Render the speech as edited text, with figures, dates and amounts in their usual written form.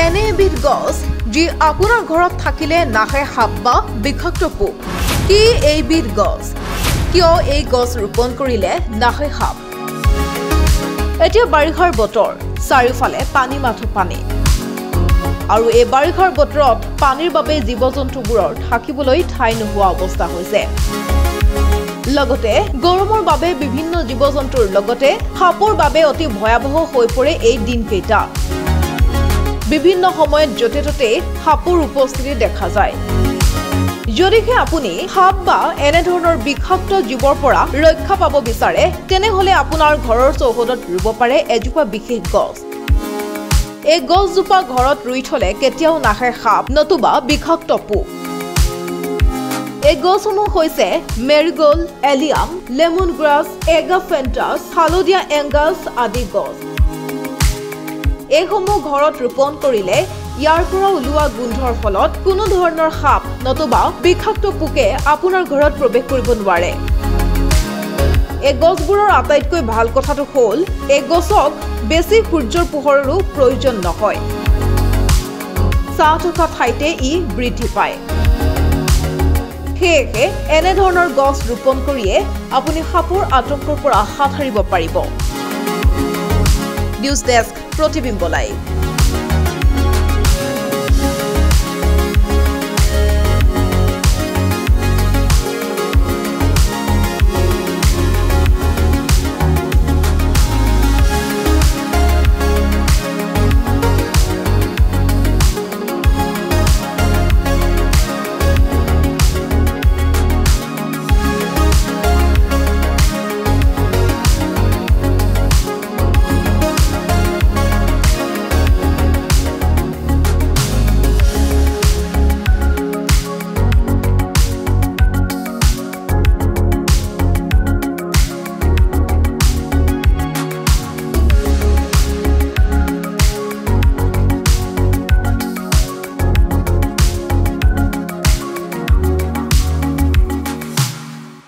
এনে এবিধ গছ যি আপোনাৰ ঘৰত থাকিলে নাহে সাপ বা বিষাক্ত পোক। কি এইবিধ গছ? কিয় এই গছ ৰোপণ কৰিলে নাহে সাপ? এতিয়া বাৰিষাৰ বতৰ, চাৰিওফালে পানী মাথো পানী। আৰু এই বাৰিষাৰ বতৰত পানীৰ বাবে জীৱ-জন্তুবোৰৰ থাকিবলৈ ঠাই নোহোৱা অৱস্থা হৈছে। লগতে গৰমৰ বাবে বিভিন্ন জীৱ-জন্তুৰ লগতে সাপৰ বাবে অতি ভয়াৱহ হৈ পৰে এই দিনকেইটা। বিভিন্ন সময়ত য'তে ত'তে সাপৰ উপস্থিতি দেখা যায়। যদিহে আপুনি সাপ বা এনেধৰণৰ বিষাক্ত জীৱৰ পৰা ৰক্ষা পাব বিচাৰে, তেনেহ'লে আপোনাৰ ঘৰৰ চৌহদত ৰুব পাৰে এজোপা বিশেষ গছ। এই গছজোপা ঘৰত ৰুই থলে কেতিয়াও নাহে সাপ নতুবা বিষাক্ত পোক। এই গছসমূহ হৈছে মেৰিগোল্ড, এলিয়াম, লেমন গ্ৰাছ, এগাফেণ্টাছ, হালধীয়া এংগাছ আদি গছ। এইসমূহ ঘৰত ৰোপণ কৰিলে ইয়াৰ পৰা ওলোৱা গোন্ধৰ ফলত কোনো ধৰণৰ সাপ নতুবা বিষাক্ত পোকে আপোনাৰ ঘৰত প্ৰৱেশ কৰিব নোৱাৰে। এই গছবোৰৰ আটাইতকৈ ভাল কথাটো হ'ল এই গছক বেছি সূৰ্যৰ পোহৰৰো প্ৰয়োজন নহয়। ছাঁ থকা ঠাইতে ই বৃদ্ধি পায়। সেয়েহে এনেধৰণৰ গছ ৰোপণ কৰিয়ে আপুনি সাপৰ আতংকৰ পৰা হাত সাৰিব পাৰিব। নিউজ ডেস্ক, প্ৰতিবিম্ব লাইভ।